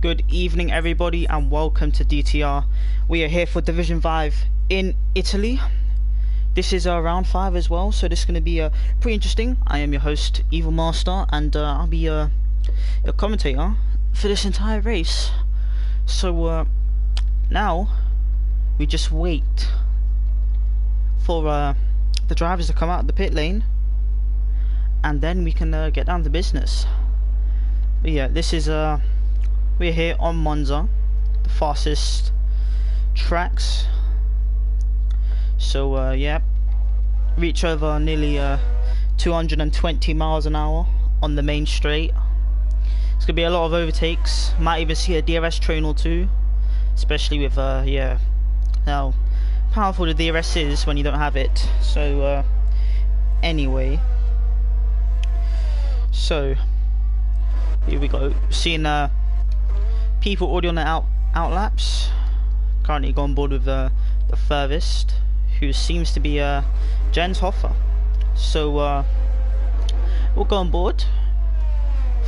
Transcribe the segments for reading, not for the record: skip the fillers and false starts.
Good evening everybody and welcome to DTR. We are here for Division 5 in Italy. This is round 5 as well, so this is going to be pretty interesting. I am your host Evil Master and I'll be your commentator for this entire race. So now we just wait for the drivers to come out of the pit lane and then we can get down to business. But yeah, this is we're here on Monza, the fastest tracks. So yeah, reach over nearly 220 miles an hour on the main straight. It's gonna be a lot of overtakes. Might even see a DRS train or two, especially with yeah, how powerful the DRS is when you don't have it. So anyway, so here we go. Seeing people already on the out laps. Currently go on board with the furthest, who seems to be Jens Hoffer. So we'll go on board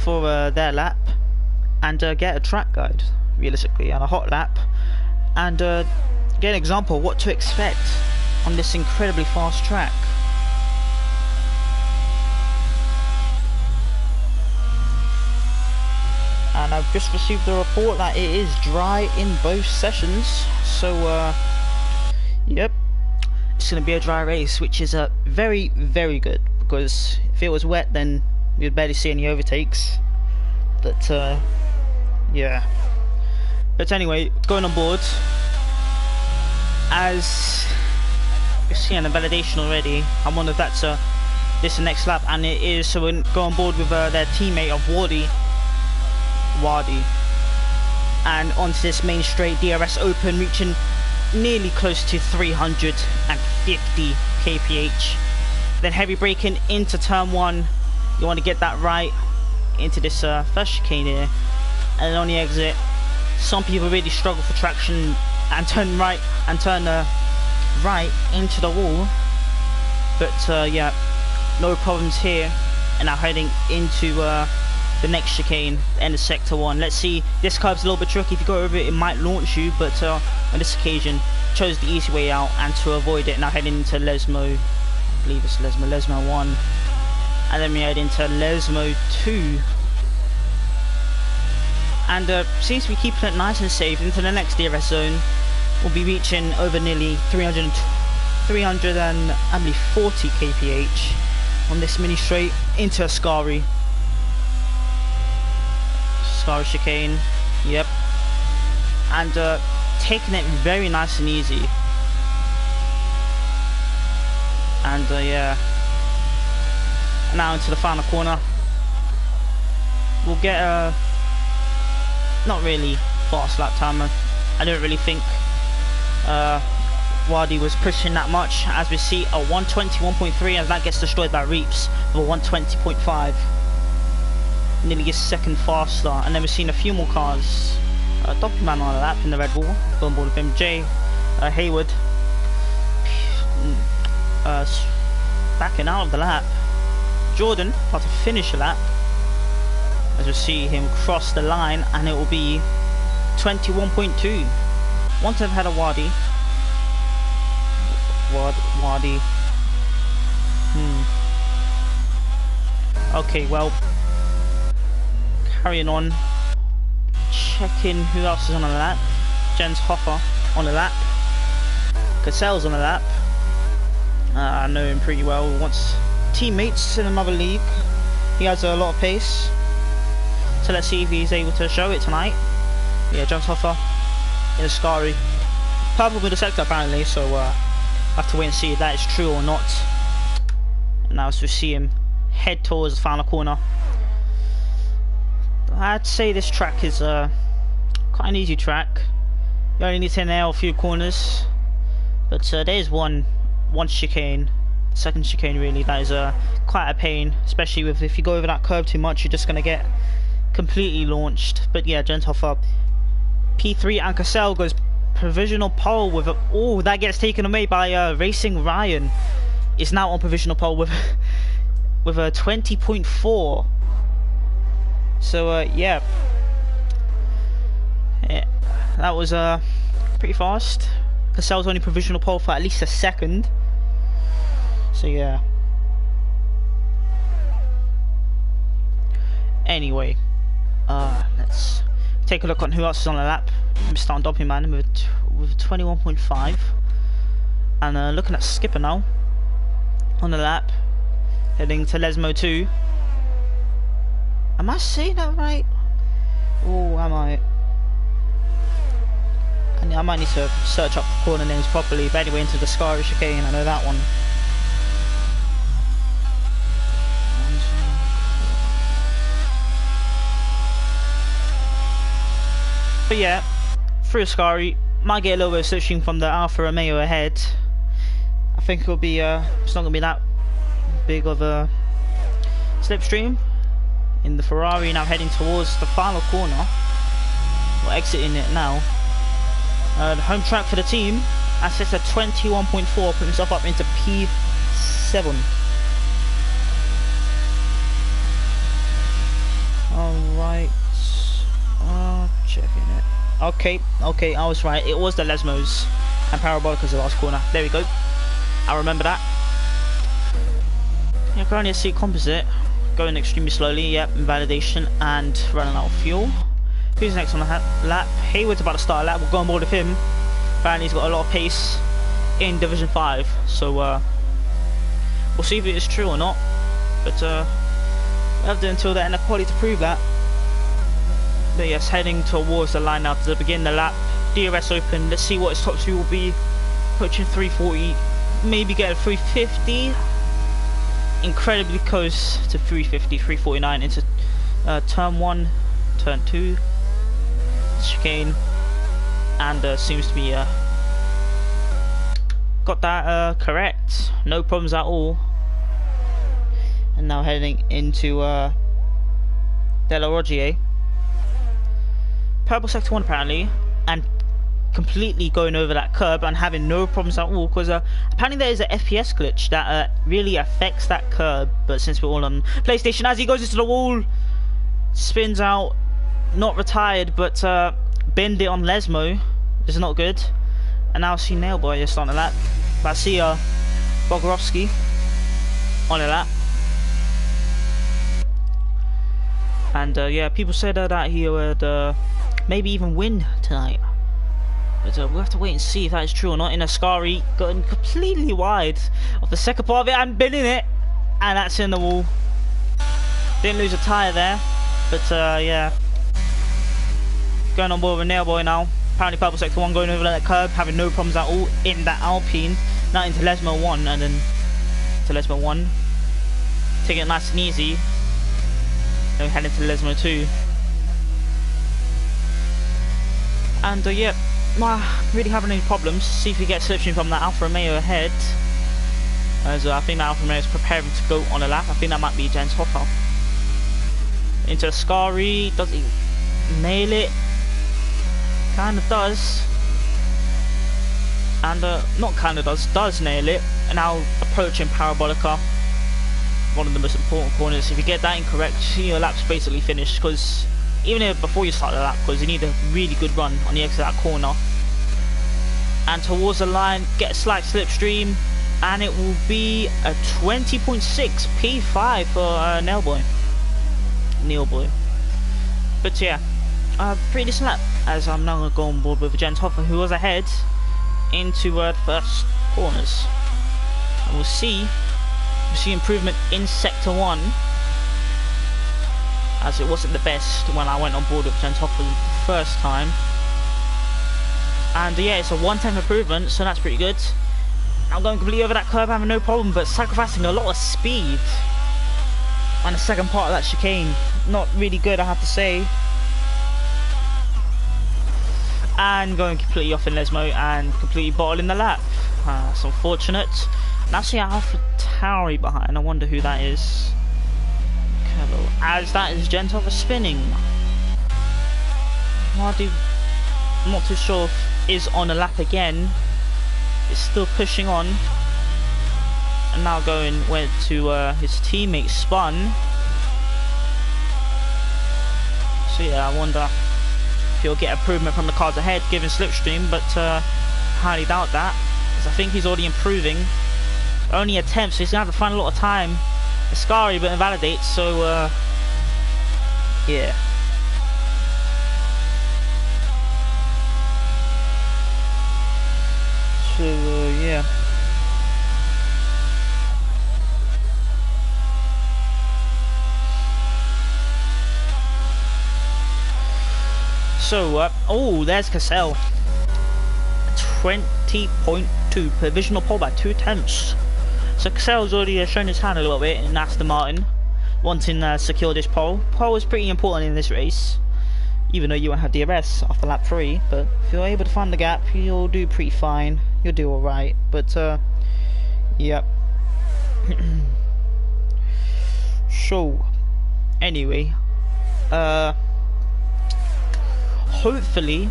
for their lap and get a track guide, realistically, and a hot lap, and get an example of what to expect on this incredibly fast track. And I've just received a report that it is dry in both sessions, so yep, it's going to be a dry race, which is very, very good, because if it was wet then you'd barely see any overtakes. But yeah, but anyway, going on board, as you're seeing the validation already. I wonder if that's this next lap, and it is. So we'll go on board with their teammate of Wadi, and onto this main straight, DRS open, reaching nearly close to 350 kph. Then heavy braking into turn 1. You want to get that right into this first chicane here, and then on the exit, some people really struggle for traction and turn right right into the wall. But yeah, no problems here, and now heading into the next chicane, the end of sector 1. Let's see, this curve's a little bit tricky. If you go over it, it might launch you, but on this occasion chose the easy way out and to avoid it. Now heading into Lesmo, I believe it's Lesmo 1, and then we head into Lesmo 2, and seems to be keeping it nice and safe. Into the next DRS zone, we'll be reaching over nearly 340 kph on this mini straight into Ascari chicane. Yep, and taking it very nice and easy. And yeah, now into the final corner, we'll get a not really fast lap timer. I don't really think Wadi was pushing that much, as we see a 121.3, as that gets destroyed by Reeps for 120.5. Nearly his second faster. And then we've seen a few more cars. Documan on a lap in the Red Bull, go on board with him. Jay Hayward backing out of the lap. Jordan about to finish a lap, as we see him cross the line, and it will be 21.2. Once I've had a Wadi. Okay, well, carrying on, checking who else is on the lap. Jens Hoffer on the lap, Cassell's on the lap. I know him pretty well. Wants teammates in another league. He has a lot of pace, so let's see if he's able to show it tonight. Yeah, Jens Hoffer in Ascari, purple with the sector apparently, so I have to wait and see if that is true or not. And now as we see him head towards the final corner, I'd say this track is quite an easy track. You only need to nail a few corners, but there's one chicane, the second chicane really, that is quite a pain, especially with if you go over that curve too much, you're just going to get completely launched. But yeah, Jens Hoffer P3, and Cassell goes provisional pole with a, oh, that gets taken away by Racing Ryan. Is now on provisional pole with a 20.4. So yeah, that was pretty fast. Cassell's only provisional pole for at least a second. So yeah. Anyway, let's take a look on who else is on the lap. Mr. Undopping Man with 21.5. And looking at Skipper now on the lap, heading to Lesmo 2. Am I saying that right? Oh, am I? I might need to search up corner names properly. But anyway, into the Scary Chicane, I know that one. But yeah, through Scary, might get a little bit of switching from the Alfa Romeo ahead. I think it'll be it's not gonna be that big of a slipstream. In the Ferrari now heading towards the final corner, or exiting it now. The home track for the team, as sets at 21.4, putting himself up into P7. Alright, checking it. Okay, I was right. It was the Lesmos and Parabolicas the last corner. There we go. I remember that. Yeah, currently a C composite. Going extremely slowly, yep, invalidation and running out of fuel. Who's next on the lap? Hayward's about to start a lap, we'll go on board with him. Apparently he's got a lot of pace in Division 5, so we'll see if it is true or not. But we'll have to until the end of quality to prove that. But yes, heading towards the line now to begin the lap. DRS open, let's see what his top speed will be. Approaching 340, maybe get a 350. Incredibly close to 350, 349 into turn 1, turn 2, chicane, and seems to be got that correct, no problems at all. And now heading into Della Roggier, purple sector 1 apparently, and completely going over that curb and having no problems at all, because apparently there is a FPS glitch that really affects that curb. But since we're all on PlayStation, as he goes into the wall, spins out, not retired, but bend it on Lesmo. This is not good. And now I see Nailboy just on the lap, but I see Bogorowski on the lap. And yeah, people said that he would maybe even win tonight. But we'll have to wait and see if that is true or not. In a Scary, going completely wide of the second part of it and bending it, and that's in the wall. Didn't lose a tyre there, but yeah. Going on board with Nailboy now. Apparently purple sector 1 going over that curb, having no problems at all in that Alpine. Now into Lesmo 1 and then to Lesmo 1. Taking it nice and easy. Then heading to Lesmo 2. And yeah. Not really having any problems. See if we get switching from that Alfa Romeo ahead. As I think that Alfa Romeo is preparing to go on a lap. I think that might be Jens Hoffa. Into Scary. Does he nail it? Kind of does. And not kind of does nail it. And now approaching Parabolica. One of the most important corners. If you get that incorrect, your lap's basically finished. Because even if before you start the lap, because you need a really good run on the exit of that corner. And towards the line, get a slight slipstream, and it will be a 20.6 P5 for Nailboy. But yeah, pretty decent lap, as I'm now going to go on board with Jens Hoffa, who was ahead into the first corners. And we'll see improvement in Sector 1. As it wasn't the best when I went on board with Jens Hoffa the first time. And yeah, it's a 1/10 improvement, so that's pretty good. I'm going completely over that curve, having no problem, but sacrificing a lot of speed on the second part of that chicane. Not really good, I have to say. And going completely off in Lesmo and completely bottling the lap. That's unfortunate. Now see Alpha Tauri behind, I wonder who that is. As that is Jens Hoffa spinning. I'm not too sure if is on a lap again. It's still pushing on. And now went to his teammate Spun. So yeah, I wonder if he'll get improvement from the cars ahead given slipstream, but highly doubt that, because I think he's already improving. Only attempts, so he's gonna have to find a lot of time. Ascari but invalidates, so yeah. So yeah. So oh, there's Cassell. 20.2 provisional pole by 2 tenths. So Cassell's already shown his hand a little bit in Aston Martin, wanting to secure this pole. Pole is pretty important in this race, even though you won't have DRS after lap 3. But if you're able to find the gap, you'll do pretty fine. You'll do alright. But yep. So anyway, hopefully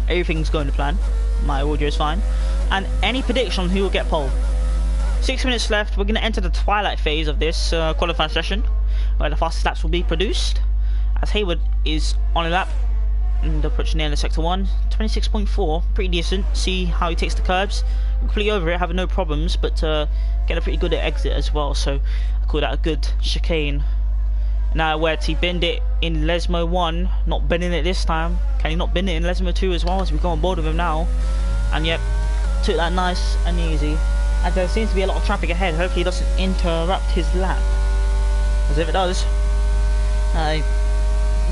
everything's going to plan. My audio is fine. And any prediction on who will get pole? 6 minutes left. We're going to enter the twilight phase of this qualifying session, where the fastest laps will be produced, as Hayward is on a lap and approaching the end of sector 1. 26.4, pretty decent. See how he takes the curbs, completely over it, having no problems, but get a pretty good exit as well, so I call that a good chicane. Now where he binned it in Lesmo 1, not binning it this time. Can he not bin it in Lesmo 2 as well, as we go on board with him now? And yep, took that nice and easy. And there seems to be a lot of traffic ahead. Hopefully it doesn't interrupt his lap, as if it does, I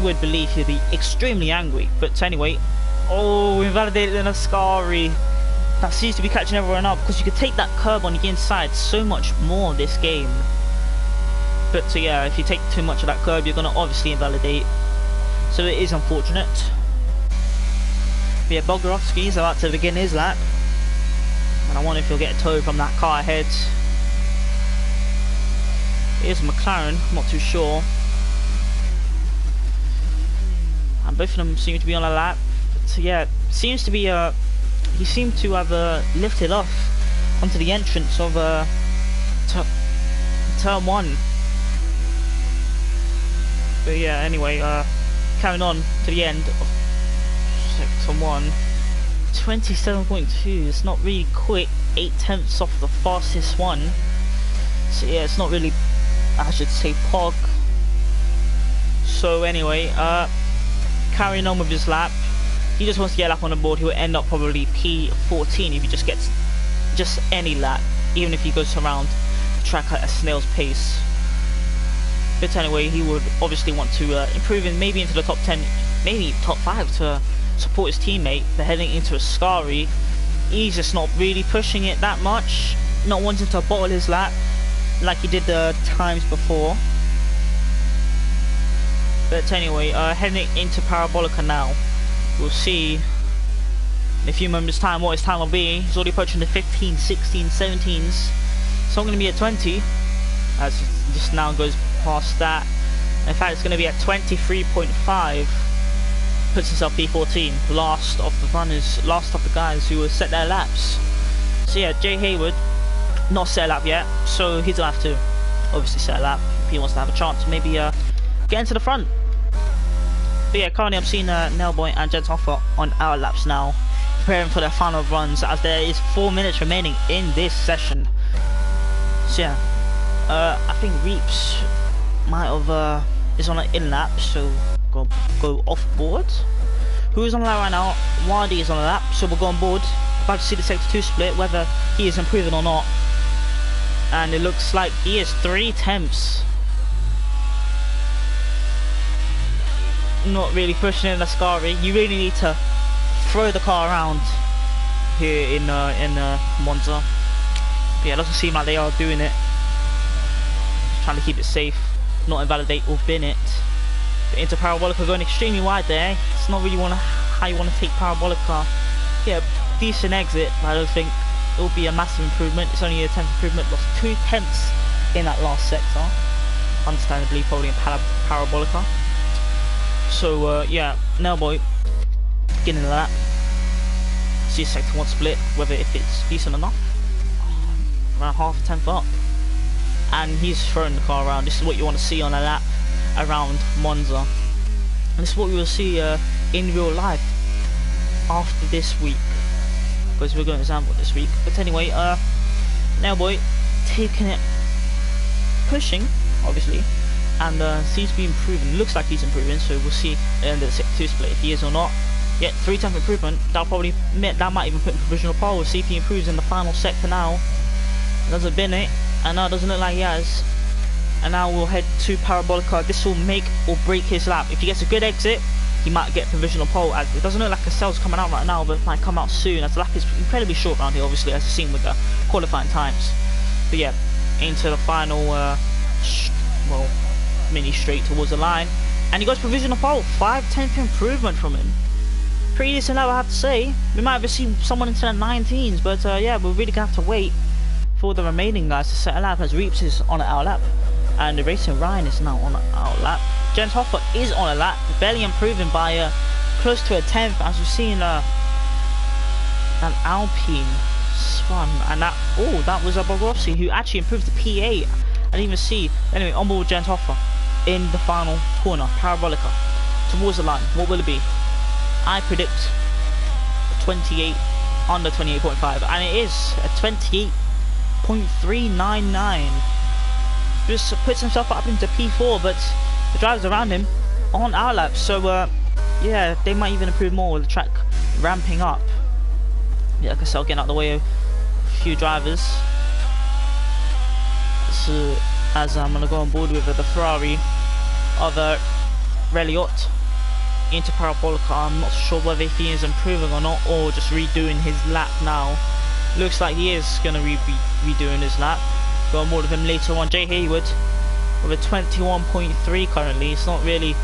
would believe he'd be extremely angry. But anyway, oh, invalidated in Ascari. That seems to be catching everyone up, because you could take that curb on the inside so much more this game. But yeah, if you take too much of that curb, you're going to obviously invalidate. So it is unfortunate. But yeah, Bogorovsky's about to begin his lap. And I wonder if he'll get a tow from that car ahead. It is McLaren, I'm not too sure. And both of them seem to be on a lap. But yeah, seems to be he seemed to have lifted off onto the entrance of turn 1. But yeah, anyway, carrying on to the end of sector 1. 27.2, it's not really quick. 8 tenths off the fastest one. So yeah, it's not really, I should say, pog. So anyway, carrying on with his lap. He just wants to get a lap on the board. He will end up probably P14 if he just gets just any lap, even if he goes around the track at a snail's pace. But anyway, he would obviously want to improve in maybe into the top 10, maybe top 5 to support his teammate. But heading into Ascari, he's just not really pushing it that much, not wanting to bottle his lap like he did the times before. But anyway, heading into Parabolica now. We'll see in a few moments time what his time will be. He's already approaching the 15, 16, 17s. So I'm going to be at 20 as he just now goes past that. In fact, it's going to be at 23.5. Puts himself P14, last of the runners, last of the guys who will set their laps. So yeah, Jay Hayward not set a lap yet, so he's gonna have to obviously set a lap if he wants to have a chance to maybe get into the front. But yeah, currently I'm seeing Nailboy and Jens Hoffer on our laps now, preparing for their final runs, as there is 4 minutes remaining in this session. So yeah, I think Reeps might have is on an in lap, so go off board. Who is on a lap right now? Wadi is on a lap, so we'll go on board. About to see the sector 2 split, whether he is improving or not. And it looks like he is 3 tenths. Not really pushing in Ascari. You really need to throw the car around here in Monza. But yeah, it doesn't seem like they are doing it. Just trying to keep it safe, not invalidate or bin it. But into Parabolica, going extremely wide there. It's not really how you want to take Parabolica. Yeah, decent exit, but I don't think it will be a massive improvement. It's only a 10th improvement. Lost 2 tenths in that last sector, understandably, probably in Parabolica. So yeah, Nailboy getting the lap. See sector 1 split, whether if it's decent enough. Around half a tenth up, and he's throwing the car around. This is what you want to see on a lap around Monza, and this is what we will see in real life after this week, because we're going to Zambia this week. But anyway, now boy, taking it, pushing, obviously, and seems to be improving. Looks like he's improving, so we'll see at the end of the Sector 2 split if he is or not. Yet 3/10 improvement, that might even put in provisional pole. We'll see if he improves in the final sector now. Doesn't bin it, and now it doesn't look like he has. And now we'll head to Parabolica. This will make or break his lap. If he gets a good exit, he might get provisional pole. As it doesn't look like Cassell's coming out right now, but it might come out soon, as the lap is incredibly short around here, obviously, as you've seen with the qualifying times. But yeah, into the final, mini straight towards the line, and he goes provisional pole. 5/10 improvement from him. Pretty decent lap, I have to say. We might have seen someone into the 19s, but yeah, we're really gonna have to wait for the remaining guys to set a lap, as Reeps is on an out lap, and the Racing Ryan is now on an out lap. Jens Hoffer is on a lap, barely improving by close to a 10th, as we've seen an Alpine spun, and that was a Bogossi who actually improved the P8. I didn't even see. Anyway, on board Jens Hoffer in the final corner, Parabolica, towards the line. What will it be? I predict 28, under 28.5, and it is a 28.399. Just puts himself up into P4, but the drivers around him aren't out laps, so yeah, they might even improve more with the track ramping up. Yeah, Cassell getting out of the way of a few drivers. So, as I'm gonna go on board with the Ferrari of Reliot into Parabolica. I'm not sure whether he is improving or not, or just redoing his lap now. Looks like he is going to be redoing his lap. Go on board with him later on. Jay Hayward with a 21.3 currently. It's not really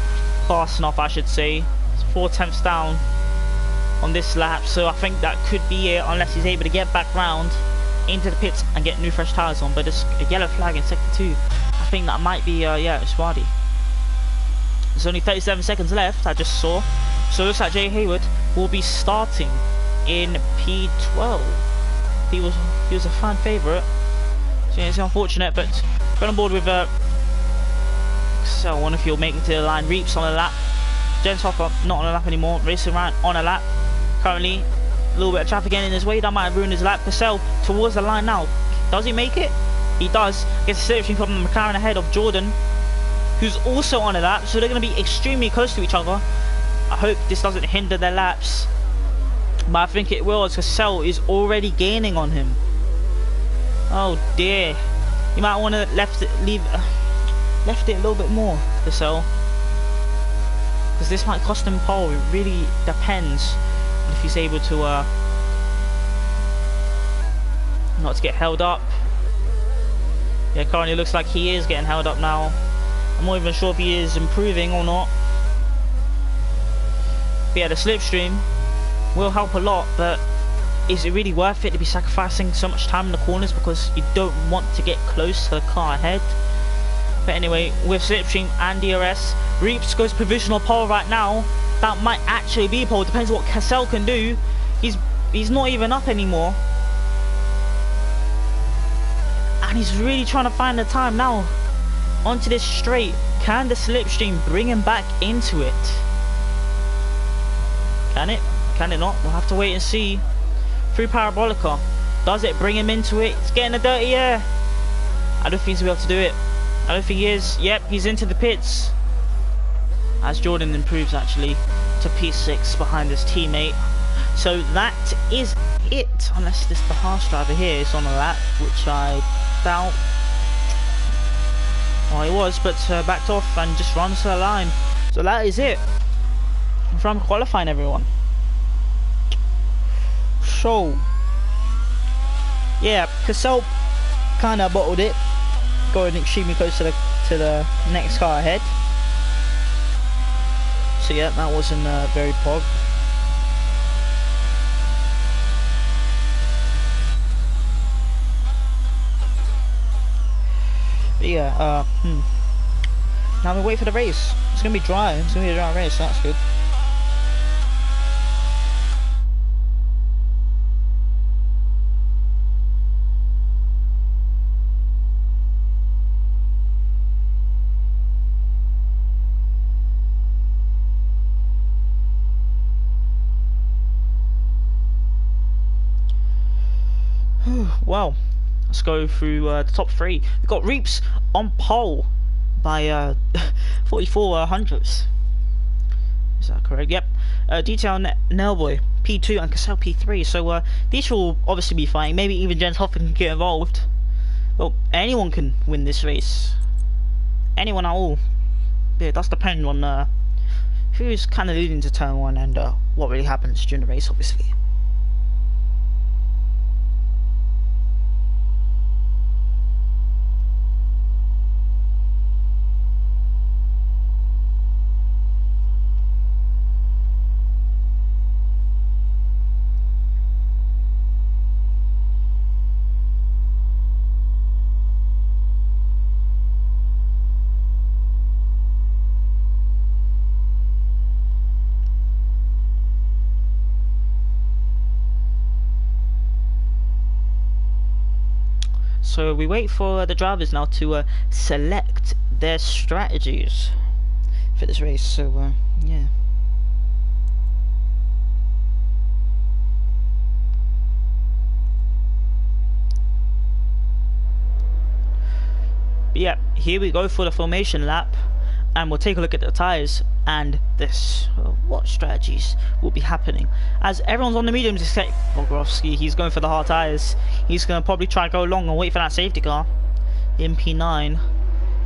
fast enough, I should say. It's 4/10 down on this lap, so I think that could be it, unless he's able to get back round into the pits and get new fresh tyres on. But there's a yellow flag in sector 2. I think that might be yeah, it's Wadi. There's only 37 seconds left, I just saw. So it looks like Jay Hayward will be starting in P12. He was a fan favourite. So yeah, it's unfortunate, but got on board with so I wonder if he'll make it to the line. Reeps on a lap. Jens Hoffer not on a lap anymore. Racing Ryan on a lap. Currently, a little bit of traffic getting in his way. That might have ruined his lap. Cassell towards the line now. Does he make it? He does. Gets a slipstream from the McLaren ahead of Jordan, who's also on a lap, so they're going to be extremely close to each other. I hope this doesn't hinder their laps, but I think it will, as Cassell is already gaining on him. Oh dear, you might want to left it a little bit more, Cassell, because this might cost him pole. It really depends if he's able to not to get held up. Yeah, currently looks like he is getting held up now. I'm not even sure if he is improving or not. But yeah, the slipstream will help a lot, but is it really worth it to be sacrificing so much time in the corners because you don't want to get close to the car ahead? But anyway, with slipstream and DRS, Reeps goes provisional pole right now. That might actually be pole, depends what Cassell can do. He's not even up anymore, and he's really trying to find the time now. Onto this straight, can the slipstream bring him back into it? Can it? Can it not? We'll have to wait and see. Through Parabolica, does it bring him into it? It's getting a dirty air. I don't think he's able to do it. I don't think he is. Yep, he's into the pits, as Jordan improves actually to P6 behind his teammate. So that is it, unless this the harsh driver here is on a lap, which I doubt. Well, he was, but backed off and just runs to the line. So that is it from qualifying, everyone. So yeah, Cassell kind of bottled it, going extremely close to the next car ahead. So yeah, that wasn't very pog. But yeah, now we wait for the race. It's gonna be dry. It's gonna be a dry race. So that's good. Well, let's go through the top three. We've got Reaps on pole by 44 hundredths. Is that correct? Yep. DTR Nailboy P2 and Cassell P3. So these will obviously be fine. Maybe even Jens Hoffman can get involved. Well, anyone can win this race. Anyone at all. Yeah, it does depend on who's kind of leading to turn one and what really happens during the race, obviously. So we wait for the drivers now to select their strategies for this race. So yeah. But yeah, here we go for the formation lap, and we'll take a look at the tyres and this what strategies will be happening as everyone's on the mediums except Bogrovsky. He's going for the hard tyres. He's going to probably try to go long and wait for that safety car in P9.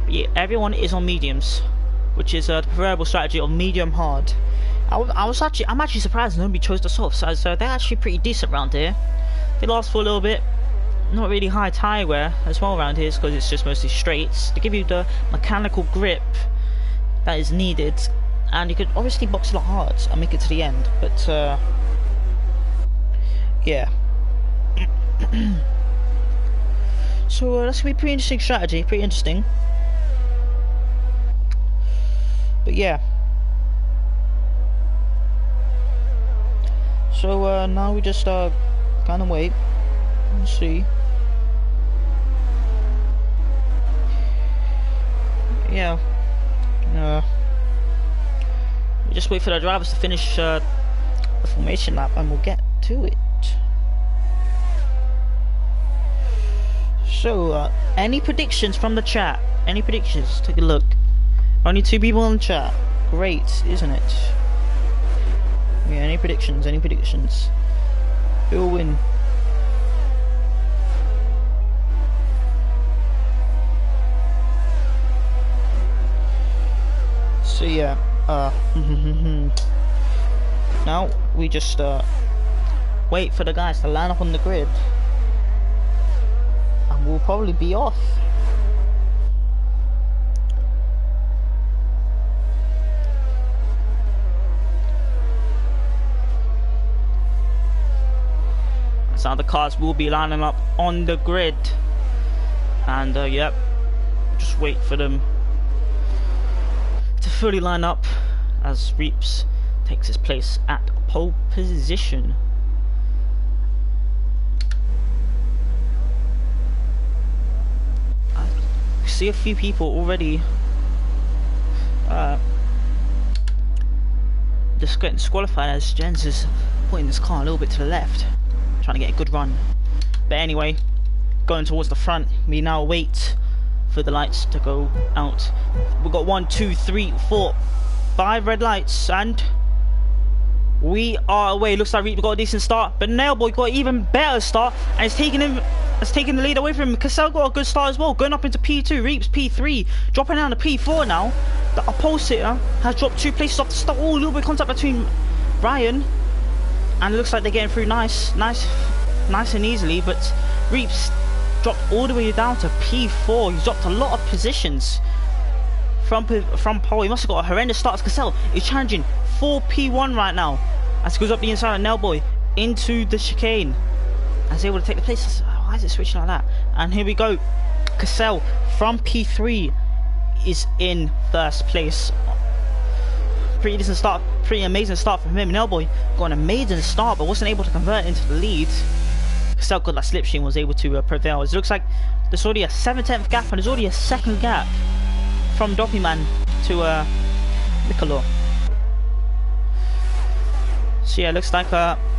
But yeah, everyone is on mediums, which is the preferable strategy of medium hard. I'm actually surprised nobody chose the softs, as they're actually pretty decent around here. They last for a little bit. Not really high tyre wear as well around here because it's just mostly straights. They give you the mechanical grip that is needed, and you could obviously box the hard and make it to the end, but yeah. So that's gonna be a pretty interesting strategy, pretty interesting. But yeah. So now we just kind of wait and see. Yeah. We just wait for the drivers to finish the formation lap and we'll get to it. So, any predictions from the chat? Any predictions? Take a look. Only 2 people in the chat. Great, isn't it? Yeah, any predictions? Any predictions? Who will win? So yeah, now we just wait for the guys to line up on the grid, and we'll probably be off. So the cars will be lining up on the grid, and yep, just wait for them to fully line up as Reaps takes his place at pole position. I see a few people already just getting disqualified as Jens is putting his car a little bit to the left, trying to get a good run. But anyway, going towards the front, we now wait for the lights to go out. We've got 1, 2, 3, 4, 5 red lights, and we are away. Looks like we've got a decent start, but Nailboy got an even better start, and it's taking the lead away from him. Cassell got a good start as well, going up into P2. Reaps P3, dropping down to P4 now. The pole sitter has dropped 2 places off the start. Oh, a little bit of contact between Ryan, and it looks like they're getting through nice and easily, but Reaps dropped all the way down to P4. He's dropped a lot of positions from pole. He must have got a horrendous start as Cassell is challenging for P1 right now as he goes up the inside of Nailboy into the chicane and is able to take the place. Why is it switching like that? And here we go. Cassell from P3 is in first place. Pretty decent start, pretty amazing start from him. Nailboy got an amazing start but wasn't able to convert into the lead. Cassell got that slipstream, was able to prevail. It looks like there's already a 7/10 gap, and there's already a second gap from Doppyman to Nicola. So yeah, looks like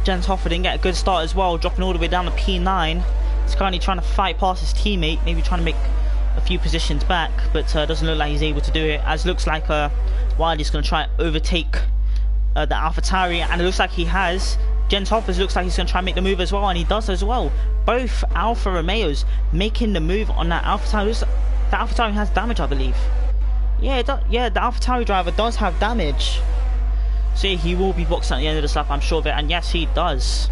Jens Hoffer didn't get a good start as well, dropping all the way down to P9. He's currently trying to fight past his teammate, maybe trying to make a few positions back, but doesn't look like he's able to do it, as looks like Wiley's going to try and overtake the AlphaTauri, and it looks like he has. Jens Hoffers looks like he's going to try and make the move as well, and he does as well. Both Alfa Romeos making the move on that AlphaTauri. The AlphaTauri has damage, I believe. Yeah, yeah, the AlphaTauri driver does have damage. So yeah, he will be boxed at the end of the lap, I'm sure of it, and yes, he does.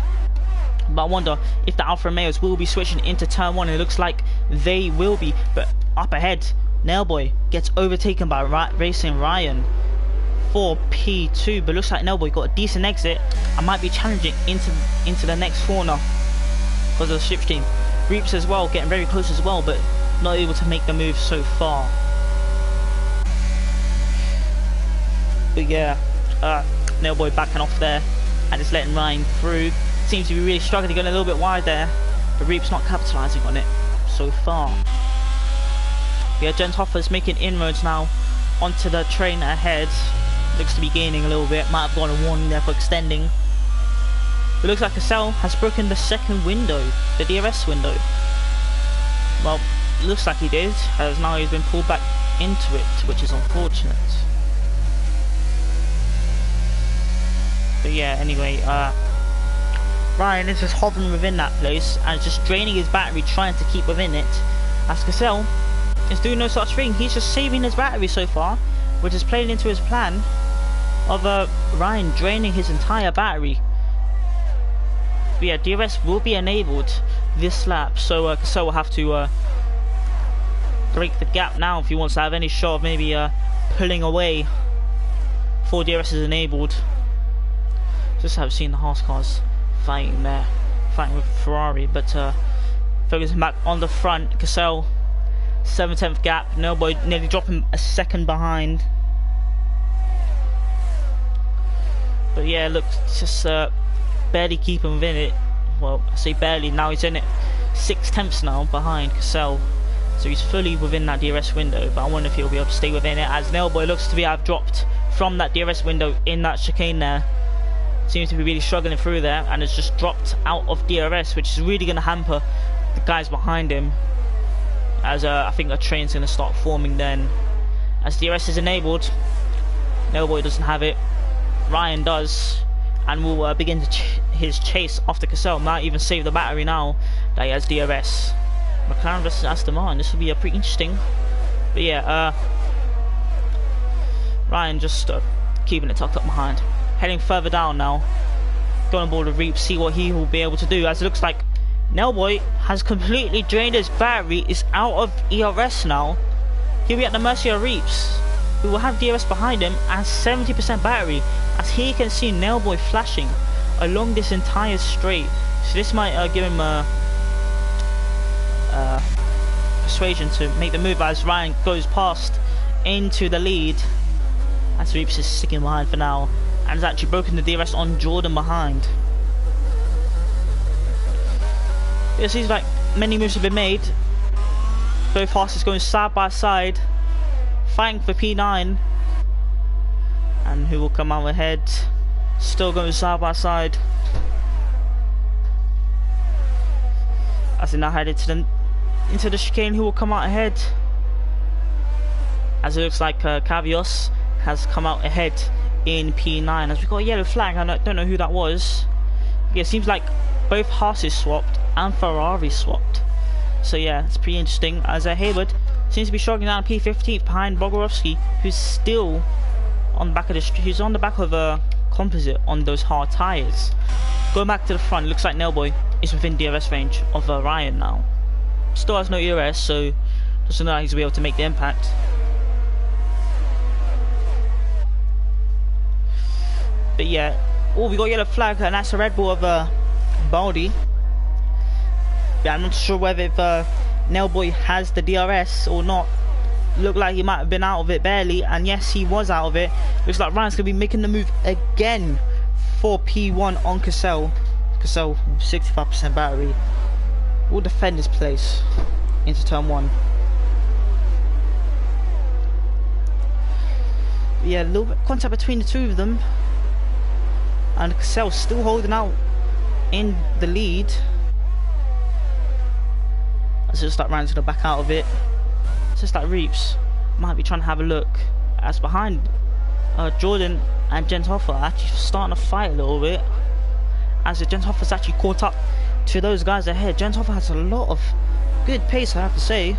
But I wonder if the Alfa Romeos will be switching into turn 1, and it looks like they will be. But up ahead, Nailboy gets overtaken by Racing Ryan for P2, but looks like Nailboy got a decent exit and might be challenging into the next corner because of the slipstream. Reaps as well, getting very close as well, but not able to make the move so far. But yeah, Nailboy backing off there and just letting Ryan through. Seems to be really struggling, going a little bit wide there, but Reap's not capitalising on it so far. Yeah, Jens Hoffer's making inroads now onto the train ahead. Looks to be gaining a little bit, might have gone a warning there for extending. But looks like Cassell has broken the second window, the DRS window. Well, looks like he did, as now he's been pulled back into it, which is unfortunate. But yeah, anyway, Ryan is just hovering within that place and just draining his battery, trying to keep within it. As Cassell is doing no such thing, he's just saving his battery so far, which is playing into his plan of Ryan draining his entire battery. But yeah, DRS will be enabled this lap, so Cassell will have to break the gap now if he wants to have any shot of maybe pulling away before DRS is enabled. Just have seen the Haas cars fighting there, fighting with Ferrari, but focusing back on the front, Cassell 7/10 gap, Nailboy nearly dropping a second behind. But yeah, look, just barely keeping within it. Well, I say barely, now he's in it 6/10 now behind Cassell, so he's fully within that DRS window, but I wonder if he'll be able to stay within it, as Nailboy looks to be have dropped from that DRS window in that chicane there. Seems to be really struggling through there, and has just dropped out of DRS, which is really going to hamper the guys behind him, as I think a train's going to start forming then. As DRS is enabled, Nailboy doesn't have it, Ryan does, and will begin his chase after Cassell. Might even save the battery now that he has DRS. McLaren versus Aston Martin, this will be pretty interesting. But yeah, Ryan just keeping it tucked up behind. Heading further down now, going on board with Reap, see what he will be able to do, as it looks like Nailboy has completely drained his battery, is out of ERS now. He'll be at the mercy of Reaps, who will have DRS behind him and 70% battery, as he can see Nailboy flashing along this entire straight. So this might give him persuasion to make the move, as Ryan goes past into the lead, as Reaps is sticking behind for now, and has actually broken the DRS on Jordan behind. It seems like many moves have been made. Both horses going side by side, fighting for P9. And who will come out ahead? Still going side by side, as they now headed into the chicane. Who will come out ahead? As it looks like Cavios has come out ahead in P9, as we got a yellow flag. I don't know who that was. Yeah, it seems like both Haas swapped and Ferrari swapped. So yeah, it's pretty interesting, as Hayward seems to be struggling down P15 behind Bogorovsky, who's still on the back of who's on the back of a composite on those hard tyres. Going back to the front, looks like Nailboy is within DRS range of Ryan now. Still has no ERS, so doesn't know how he's going to be able to make the impact. But yeah, oh, we got a yellow flag, and that's a Red Bull of Baldy. Yeah, I'm not sure whether if Nailboy has the DRS or not. Looked like he might have been out of it barely, and yes, he was out of it. Looks like Ryan's going to be making the move again for P1 on Cassell. Cassell, 65% battery, will defend his place into turn 1. But yeah, a little bit of contact between the two of them, and Cassell still holding out in the lead. It's just like Ryan's gonna back out of it. It's just like Reeps might be trying to have a look. As behind Jordan and Gentoffer are actually starting to fight a little bit. As the Gentoffer's actually caught up to those guys ahead. Gentoffer has a lot of good pace, I have to say.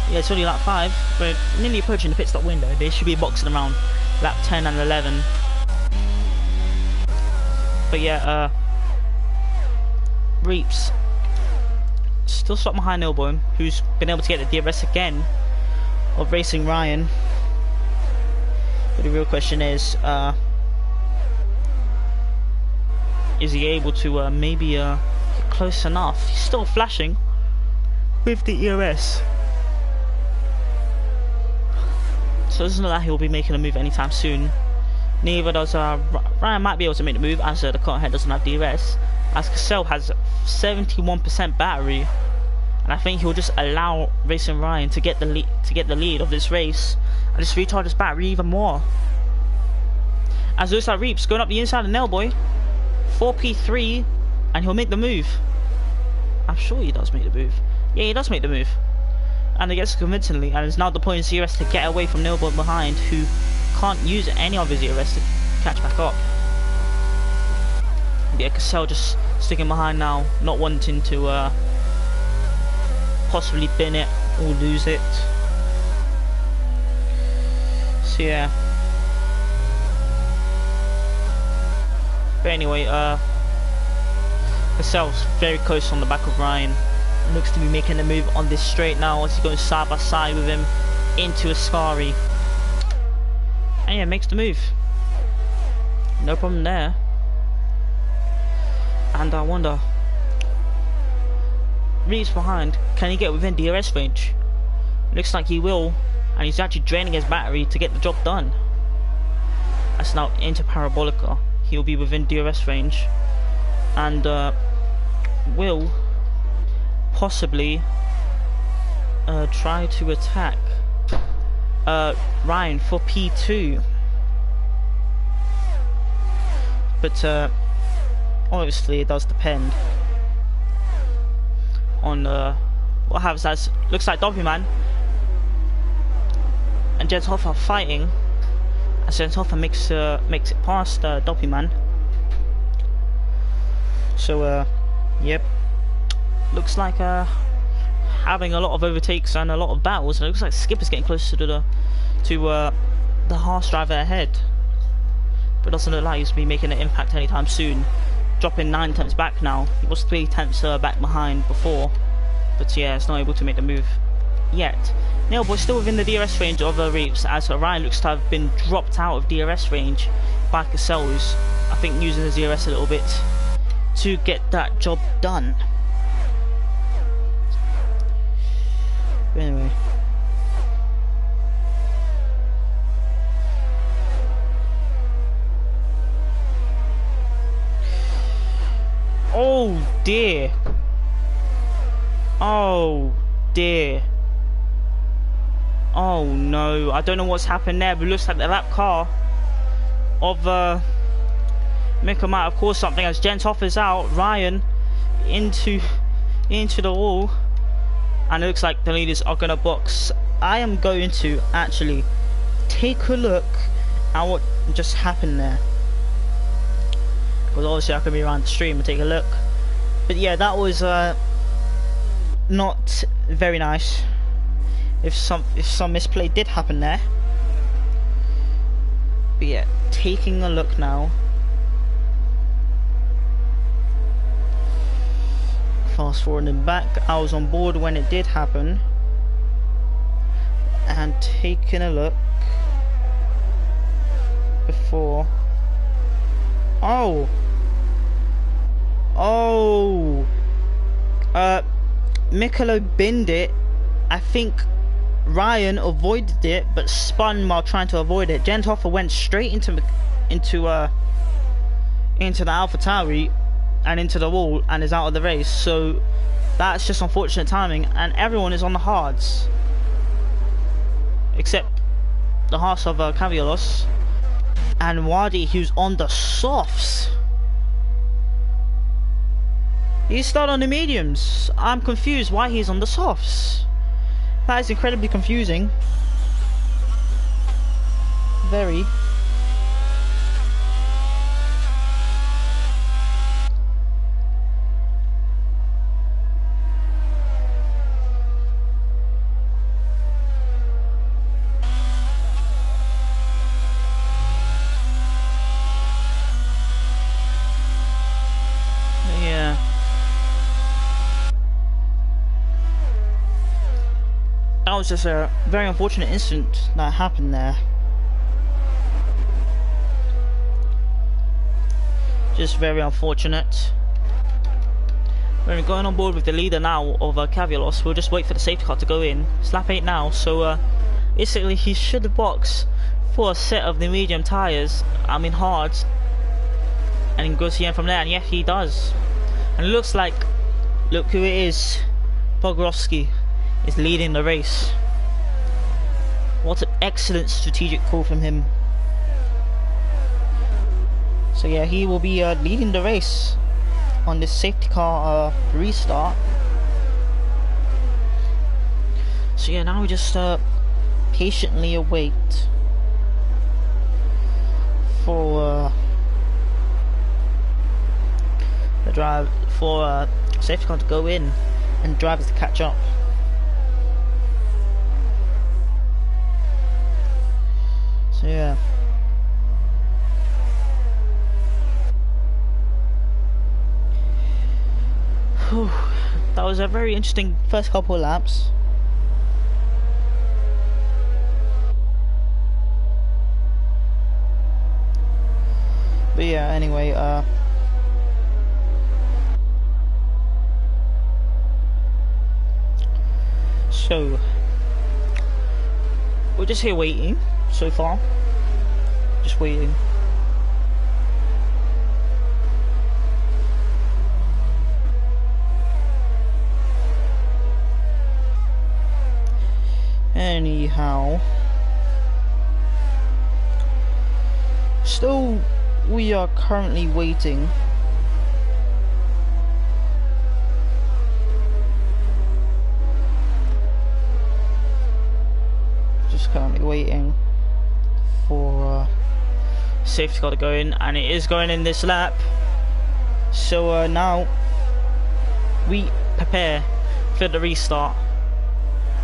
Yeah, it's only lap 5. We're nearly approaching the pit stop window. They should be boxing around lap 10 and 11. But yeah, Reeps still stuck behind Ilboim, who's been able to get the DRS again of racing Ryan. But the real question is he able to maybe get close enough? He's still flashing with the EOS. So it doesn't look like he'll be making a move anytime soon. Neither does Ryan. Might be able to make the move as the car head doesn't have DRS. As Cassell has 71% battery, and I think he'll just allow racing Ryan to get the lead of this race and just recharge his battery even more. As it looks like Reeps going up the inside of Nailboy, 4P3, and he'll make the move. I'm sure he does make the move. Yeah, he does make the move. And he gets convincingly, and is now deploying ZRS to get away from Nailboy behind, who can't use any of his ZRS to catch back up. Yeah, Cassell just sticking behind now, not wanting to possibly bin it or lose it. So yeah. But anyway, Cassell's very close on the back of Ryan. Looks to be making a move on this straight now as he goes side by side with him into Ascari. And yeah, makes the move. No problem there. And I wonder, Reeves behind, can he get within DRS range? Looks like he will, and he's actually draining his battery to get the job done. That's now into Parabolica. He'll be within DRS range, and will possibly try to attack Ryan for P2. But obviously it does depend on what happens. As looks like Doppelman and Gentoffer are fighting, as Gentoffer makes it past Doppelman. So yep, looks like having a lot of overtakes and a lot of battles, and it looks like Skipper's getting closer to the Haas driver ahead. But it doesn't look like he's to be making an impact anytime soon. Dropping 9 tenths back now. He was 3 tenths back behind before, but yeah, it's not able to make the move yet. Nailboy still within the DRS range of Reeves, as Ryan looks to have been dropped out of DRS range by Cassell, who's I think using his DRS a little bit to get that job done. But anyway. Oh dear. Oh dear. Oh no, I don't know what's happened there, but it looks like the lap car of Mika might have caused something, as Gentoffer's out, Ryan into the wall, and it looks like the leaders are gonna box. I am going to actually take a look at what just happened there, because obviously I could be around the stream and take a look. But yeah, that was not very nice. If some misplay did happen there. But yeah, taking a look now. Fast forwarding back, I was on board when it did happen, and taking a look before. Oh, Mikolo binned it. I think Ryan avoided it, but spun while trying to avoid it. Gentoffer went straight into the AlphaTauri and into the wall, and is out of the race. So that's just unfortunate timing, and everyone is on the hards except the Haas of Caviolos and Wadi, who's on the softs. He started on the mediums. I'm confused why he's on the softs. That is incredibly confusing. Very. That was just a very unfortunate incident that happened there. Just very unfortunate. We're going on board with the leader now of Cavialos. We'll just wait for the safety car to go in. It's lap 8 now, so basically he should box for a set of the medium tyres, I mean hards, and he goes to the end from there, and yeah, he does. And it looks like, look who it is, Bogrovsky is leading the race. What an excellent strategic call from him. So yeah, he will be leading the race on this safety car restart. So yeah, now we just patiently await for the drive for safety car to go in and drivers to catch up. So yeah. Whew. That was a very interesting first couple of laps. But yeah, anyway, so we're just here waiting so far. Just waiting. Anyhow, still we are currently waiting for safety car to go in, and it is going in this lap. So now we prepare for the restart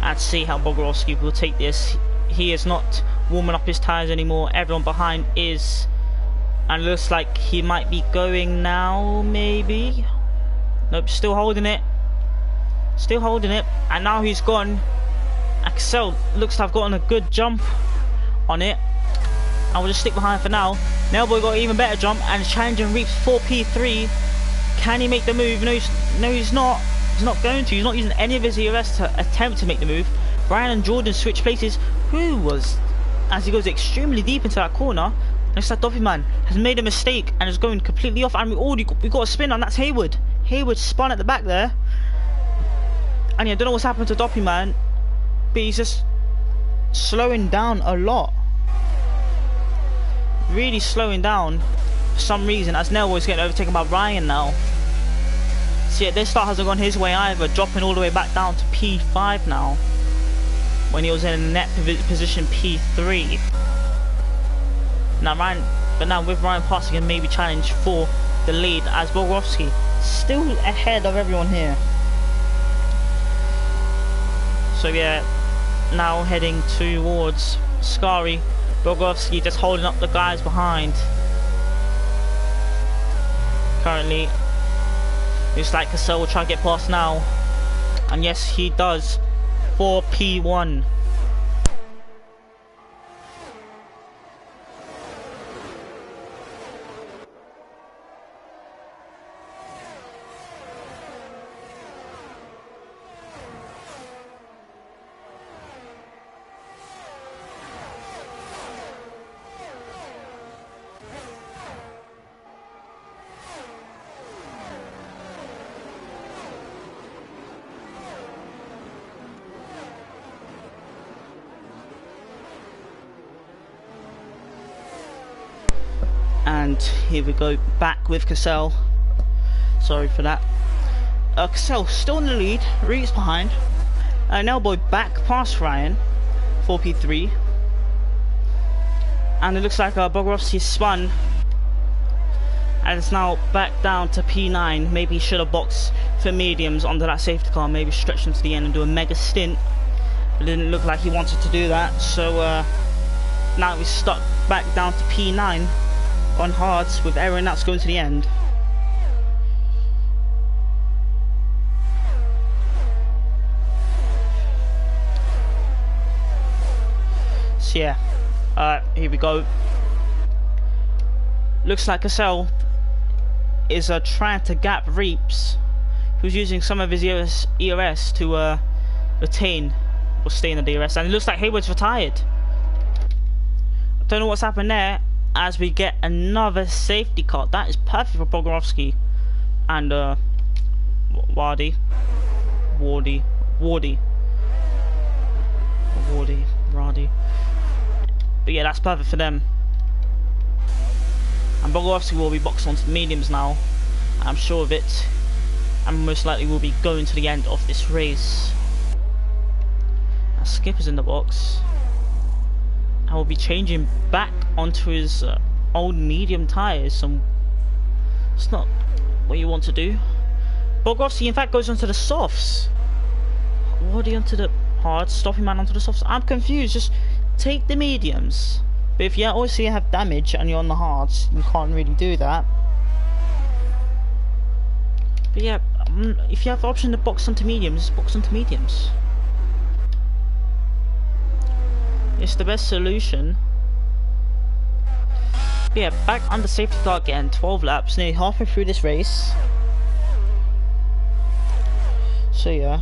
and see how Bogrovsky will take this. He is not warming up his tyres anymore. Everyone behind is, and looks like he might be going now, maybe. Nope, still holding it. Still holding it, and now he's gone. Axel looks to have gotten a good jump on it. I will just stick behind for now. Nailboy got an even better jump and challenging reaps for P3. Can he make the move? No, he's not. He's not going to. He's not using any of his ERS to attempt to make the move. Brian and Jordan switch places. Who was, as he goes extremely deep into that corner, looks like Duffy Man has made a mistake and is going completely off. And we got a spin, and that's Hayward. Hayward spun at the back there. And yeah, I don't know what's happened to Duffy Man, but he's just slowing down a lot. Really slowing down for some reason, as Nailboy's getting overtaken by Ryan now. So yeah, this start hasn't gone his way either, dropping all the way back down to P5 now, when he was in a net position P3. Now with Ryan passing and maybe challenge for the lead, as Bogrovsky still ahead of everyone here. So yeah, now heading towards Skari. Bogrovsky just holding up the guys behind. Currently, looks like Cassell will try to get past now. And yes, he does. For P1. And here we go, back with Cassell. Sorry for that. Cassell still in the lead, Reed's behind. Elbow back past Ryan, 4P3. And it looks like Bogrovsky spun. And it's now back down to P9. Maybe he should have boxed for mediums under that safety car. Maybe stretch them to the end and do a mega stint. It didn't look like he wanted to do that. So now he's stuck back down to P9 on hards with Aaron that's going to the end. So yeah, here we go. Looks like Cassell is trying to gap Reaps, who's using some of his ERS to retain or stay in the DRS, and it looks like Hayward's retired. I don't know what's happened there, as we get another safety car. That is perfect for Bogrovsky and Wardy. But yeah, that's perfect for them. And Bogrovsky will be boxed onto the mediums now, I'm sure of it, and most likely will be going to the end of this race. Now Skip is in the box. I will be changing back onto his old medium tyres. It's not what you want to do. Bogrovsky in fact goes onto the softs. Already onto the hards, stopping man onto the softs. I'm confused. Just take the mediums. But if you obviously have damage and you're on the hards, you can't really do that. But yeah, if you have the option to box onto mediums, box onto mediums. It's the best solution. But yeah, back under safety car again, 12 laps, nearly halfway through this race. So yeah.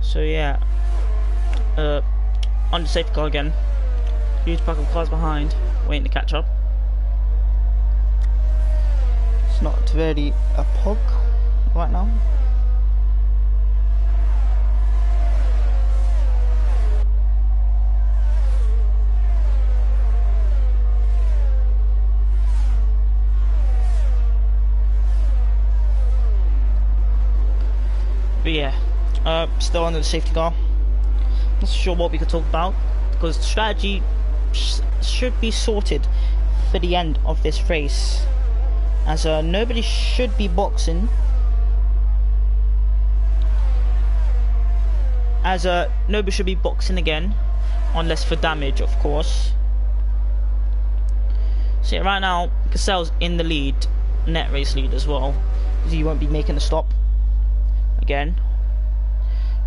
So yeah, on the safety car again. Huge pack of cars behind, waiting to catch up. It's not really a pog right now. But yeah. Still under the safety car. Not sure what we could talk about, because the strategy should be sorted for the end of this race, as nobody should be boxing, again, unless for damage, of course. So yeah, right now Cassell's in the lead, net race lead as well, because he won't be making a stop again.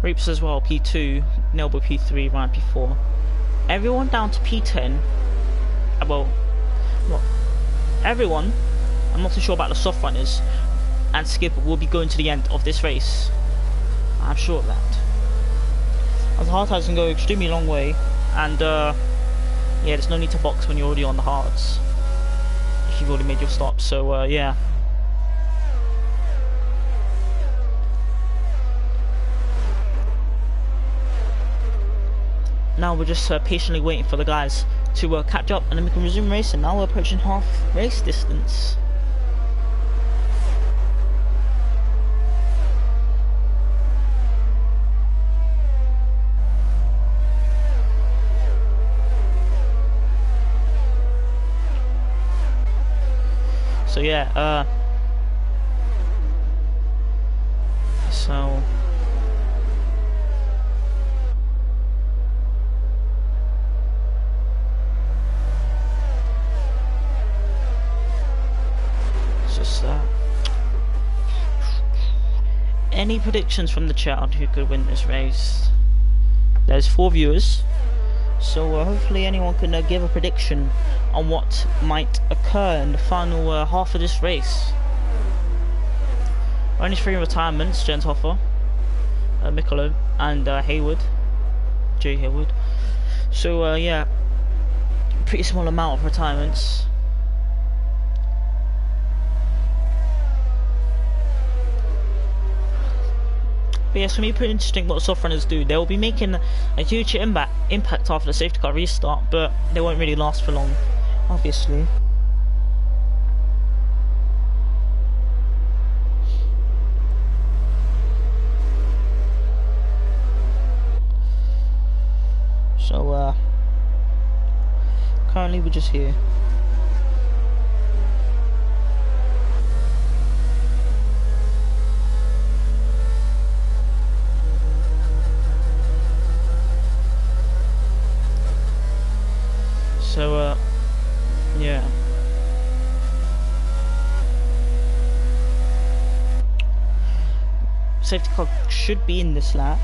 Reaps as well, P2, Nelbo P3, Ryan P4. Everyone down to P10. Well, not everyone. I'm not too sure about the soft runners. And Skip will be going to the end of this race. I'm sure of that. As the hard tires can go extremely long way, and yeah, there's no need to box when you're already on the hards if you've already made your stop. So yeah. Now we're just patiently waiting for the guys to catch up, and then we can resume racing. Now we're approaching half race distance. So yeah, so any predictions from the chat on who could win this race? There's 4 viewers, so hopefully anyone can give a prediction on what might occur in the final half of this race. Only 3 retirements: Jens Hoffer, Mikolo, and Hayward, Jay Hayward. So yeah, pretty small amount of retirements. But yeah, it's going to be pretty interesting what the soft runners do. They'll be making a huge impact after the safety car restart, but they won't really last for long, obviously. So, currently we're just here. So, yeah. Safety car should be in this lap.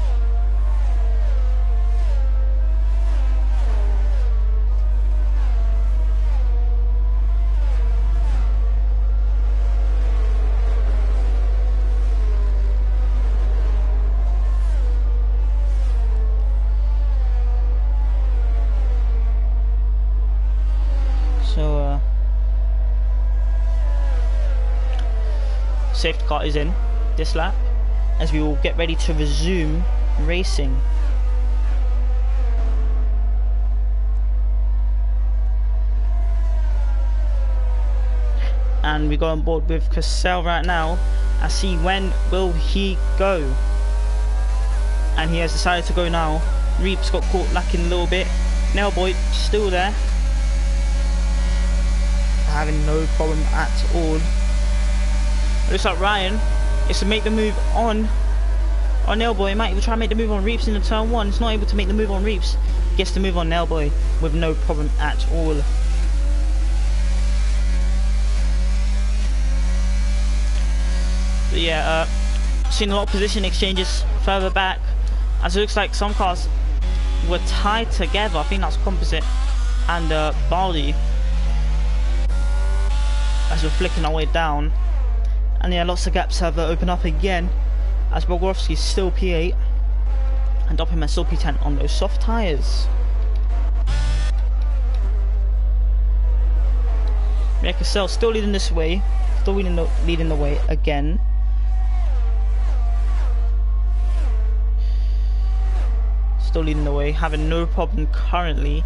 So, safety car is in this lap as we will get ready to resume racing. And we go on board with Cassell right now. I see when will he go, and he has decided to go now. Reeps got caught lacking a little bit. Nailboy still there, having no problem at all. Looks like Ryan is to make the move on Nailboy. Might even try to make the move on Reeps in the turn one. He's not able to make the move on Reeps. Gets the move on Nailboy with no problem at all. But yeah, seen a lot of position exchanges further back, as it looks like some cars were tied together. I think that's Composite and Baldy, as we're flicking our way down. And yeah, lots of gaps have opened up again, as Bogorowski's still P8 and Doppelman still P10 on those soft tyres. Yeah, Cassell still leading this way, still leading the way again. Still leading the way, having no problem currently.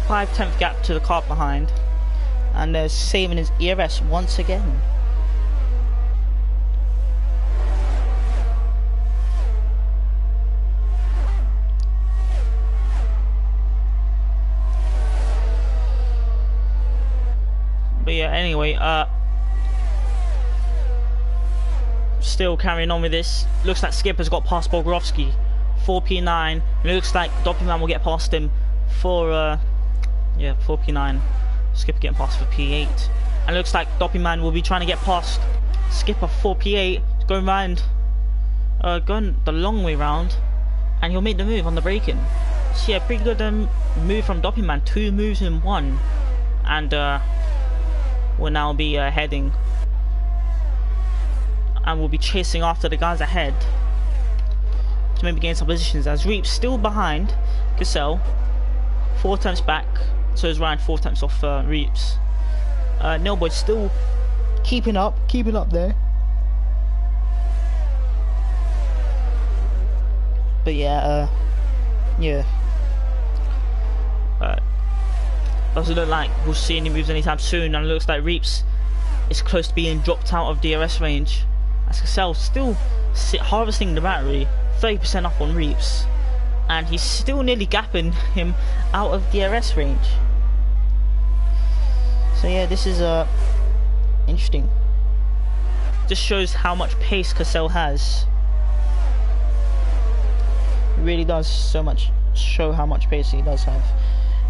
5/10 gap to the car behind, and saving his ERS once again. But yeah, anyway, still carrying on with this. Looks like Skipper's got past Bogorowski, 4P9. It looks like Doppelman will get past him for, yeah, 4P9. Skipper getting past for P8. And it looks like Doppelman will be trying to get past Skipper for P8. Going round, going the long way round. And he'll make the move on the braking. So yeah, pretty good move from Doppelman. 2 moves in 1. And, will now be heading, and we'll be chasing after the guys ahead to maybe gain some positions, as Reeps still behind Cassell, 4 attempts back, so is Ryan 4 attempts off Reeps. Nailboy still keeping up there. But yeah, doesn't look like we'll see any moves anytime soon, and it looks like Reeps is close to being dropped out of DRS range, as Cassell still harvesting the battery, 30% up on Reeps, and he's still nearly gapping him out of DRS range. So yeah, this is interesting. Just shows how much pace Cassell has. It really does show how much pace he does have.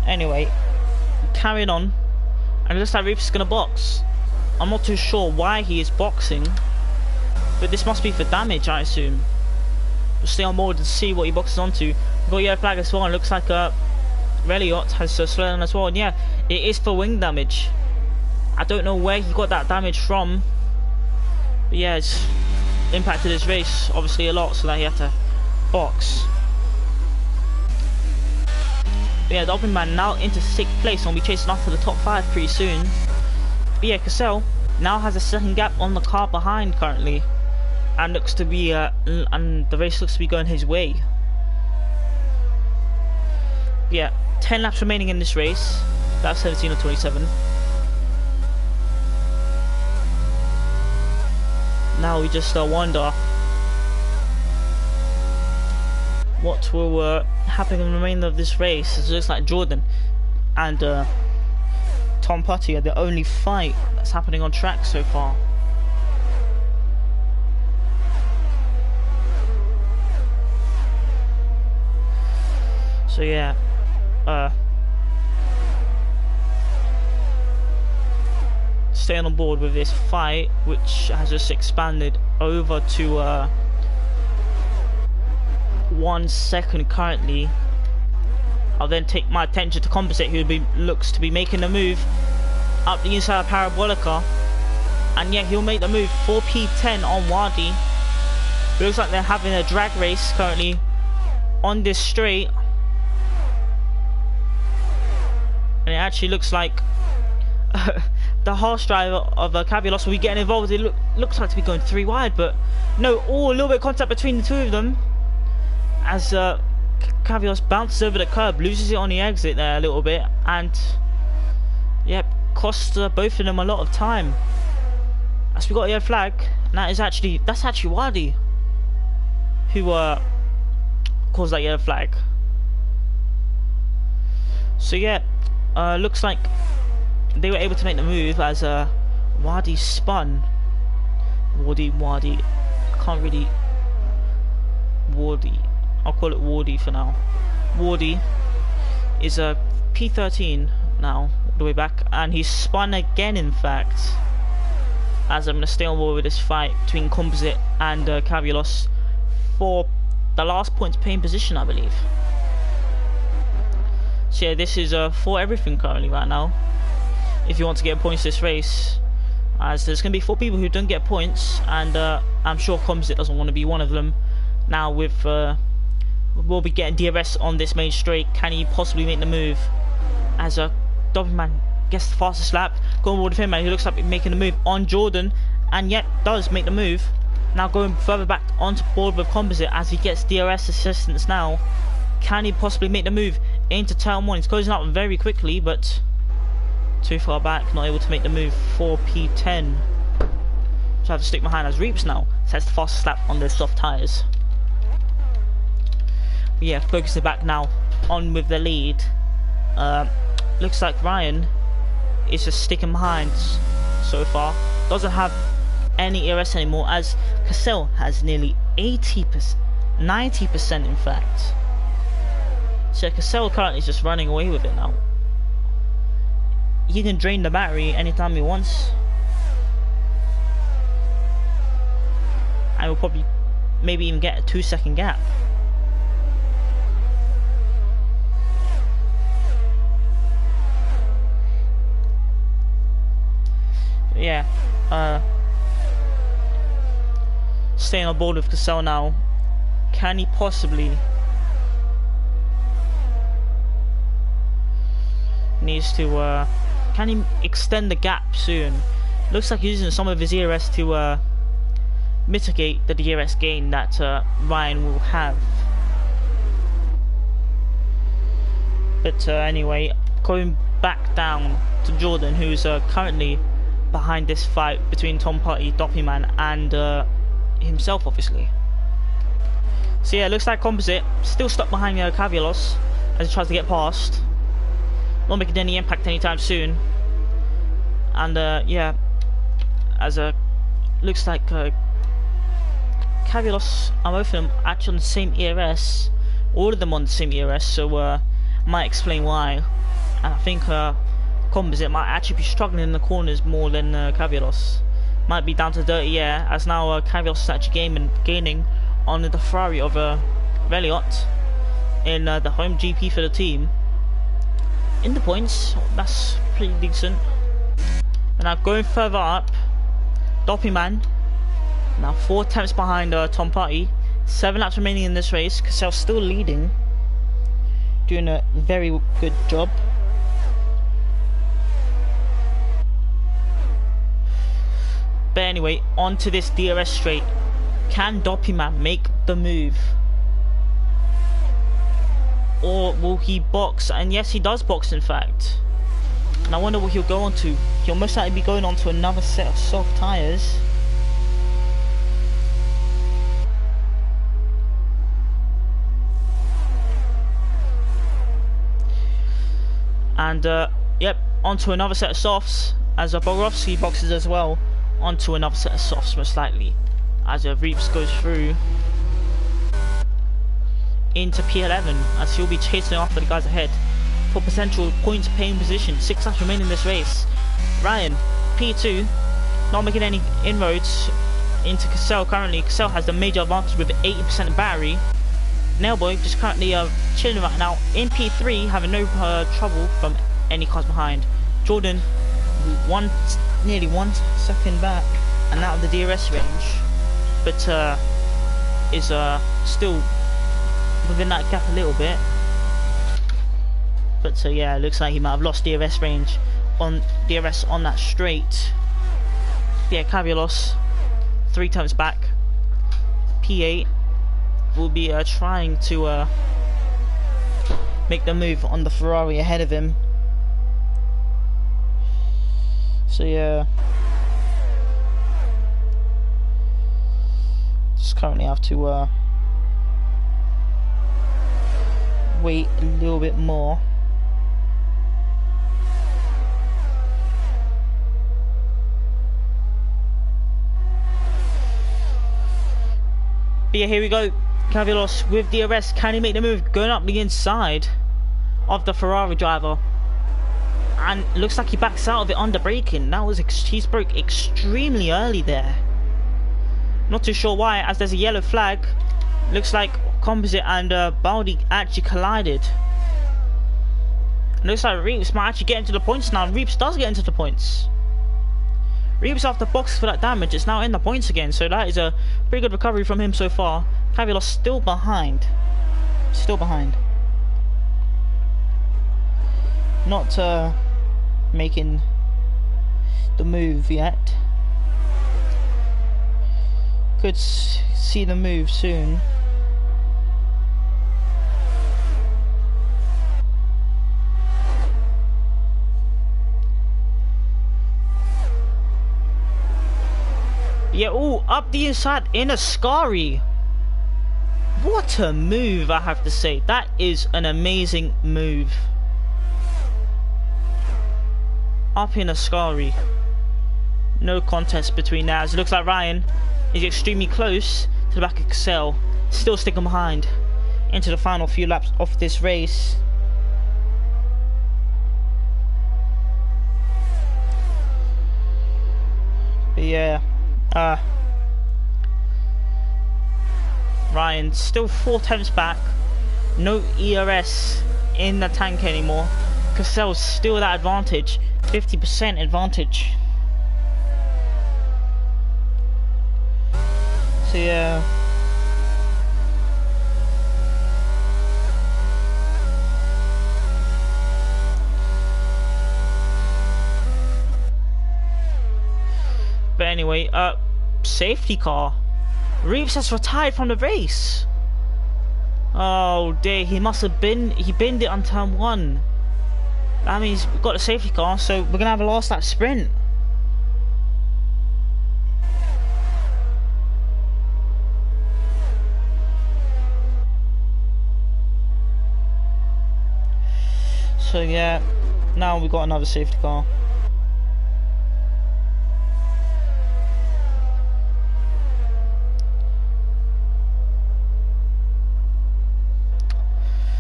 Anyway, carrying on, and it looks like Reeps is going to box. I'm not too sure why he is boxing, but this must be for damage, I assume. We'll stay on board and see what he boxes onto. We've got a yellow flag as well, and it looks like Reliot has slowed down as well, and yeah, it is for wing damage. I don't know where he got that damage from, but yeah, it's impacted his race obviously a lot, so that he had to box. But yeah, the Doppelman now into 6th place, and we'll be chasing after the top 5 pretty soon. But yeah, Cassell now has a second gap on the car behind currently. and looks to be and the race looks to be going his way. Yeah, 10 laps remaining in this race. That's 17 or 27. Now we just wonder what will happen in the remainder of this race. It looks like Jordan and Tom Putty are the only fight that's happening on track so far. So yeah, staying on board with this fight, which has just expanded over to 1 second currently. I'll then take my attention to Composite, who looks to be making a move up the inside of Parabolica, and yeah, he'll make the move. 4P10 on Wadi. It looks like they're having a drag race currently on this straight, and it actually looks like the harsh driver of Cavilos will be getting involved. It looks like to be going 3 wide, but no, a little bit of contact between the two of them as Cavilos bounces over the curb, loses it on the exit there a little bit, and yep, costs both of them a lot of time. As we got a yellow flag, and that's actually Wadi who caused that yellow flag. So yeah, looks like they were able to make the move as Wadi spun. Wadi, can't really. Wadi, I'll call it Wadi for now. Wadi is a P13 now, all the way back, and he's spun again, in fact. As I'm going to stay on board with this fight between Composite and Cavilos for the last points paying position, I believe. So yeah, this is for everything currently right now. If you want to get points this race, as there's going to be 4 people who don't get points, and I'm sure Composite doesn't want to be one of them. Now with we'll be getting DRS on this main straight. Can he possibly make the move? As a Doberman gets the fastest lap, going forward with him, and he looks like making the move on Jordan, and yet does make the move. Now going further back onto board with Composite as he gets DRS assistance now. Can he possibly make the move into turn 1? He's closing up very quickly, but too far back, not able to make the move. 4P10. So I have to stick behind as Reaps now sets the fastest lap on their soft tyres. Yeah, focusing back now on with the lead. Looks like Ryan is just sticking behind so far. Doesn't have any ERS anymore, as Cassell has nearly 80%, 90% in fact. So Cassell currently is just running away with it now. He can drain the battery anytime he wants, and will probably maybe even get a 2-second gap. Yeah, staying on board with Cassell now. Can he possibly needs to can he extend the gap soon? Looks like he's using some of his ERS to mitigate the DRS gain that Ryan will have. But anyway, going back down to Jordan, who's currently behind this fight between Tom Putty, Doppyman, and himself, obviously. So yeah, looks like Composite still stuck behind Cavilos as he tries to get past. Not making any impact anytime soon. And yeah, as looks like Cavilos and both of them actually on the same ERS, all of them on the same ERS, so might explain why. And I think Composite might actually be struggling in the corners more than Cavilos. Might be down to dirty air, as now Cavilos is actually gaining on the Ferrari of Veliot in the home GP for the team. In the points, that's pretty decent. And now going further up, Doppyman now 4 attempts behind Tom Putty. 7 laps remaining in this race. Cassell's still leading, doing a very good job. But anyway, on to this DRS straight. Can Doppyman make the move? Or will he box? And yes, he does box, in fact. And I wonder what he'll go on to. He'll most likely be going on to another set of soft tyres. And yep, onto another set of softs, as Borowski boxes as well. Onto another set of softs, most likely, as Reeves goes through into P11, as he'll be chasing after the guys ahead for potential points paying position. 6 laps remain in this race. Ryan, P2, not making any inroads into Cassell currently. Cassell has the major advantage with 80% battery. Nailboy just currently chilling right now in P3, having no trouble from any cars behind. Jordan, nearly 1 second back and out of the DRS range, but is still within that gap a little bit. But yeah, it looks like he might have lost DRS range on that straight. Yeah, Cavialos 3 times back. P8 will be trying to make the move on the Ferrari ahead of him. So yeah, just currently have to wait a little bit more. But yeah, here we go. Cavialos with DRS. Can he make the move? Going up the inside of the Ferrari driver. And looks like he backs out of it under braking. That was he broke extremely early there. Not too sure why, as there's a yellow flag. Looks like Composite and Baldi actually collided. And looks like Reeves might actually get into the points now. Reeves does get into the points. Reeves, after box for that damage, is now in the points again. So that is a pretty good recovery from him so far. Cavialos still behind. Still behind. Not making the move yet. Could see the move soon. Yeah, ooh, up the inside in a Ascari. What a move, I have to say. That is an amazing move. Up in a Ascari. No contest between that. As it looks like Ryan is extremely close to the back of Cassell. Still sticking behind into the final few laps of this race. But yeah. Ryan still 4 tenths back. No ERS in the tank anymore. Cassell's still that advantage. 50% advantage. So yeah. But anyway, safety car. Reeves has retired from the race. Oh dear, he must have he binned it on turn 1. That means we've got a safety car, so we're gonna have a last lap sprint. So yeah, now we've got another safety car.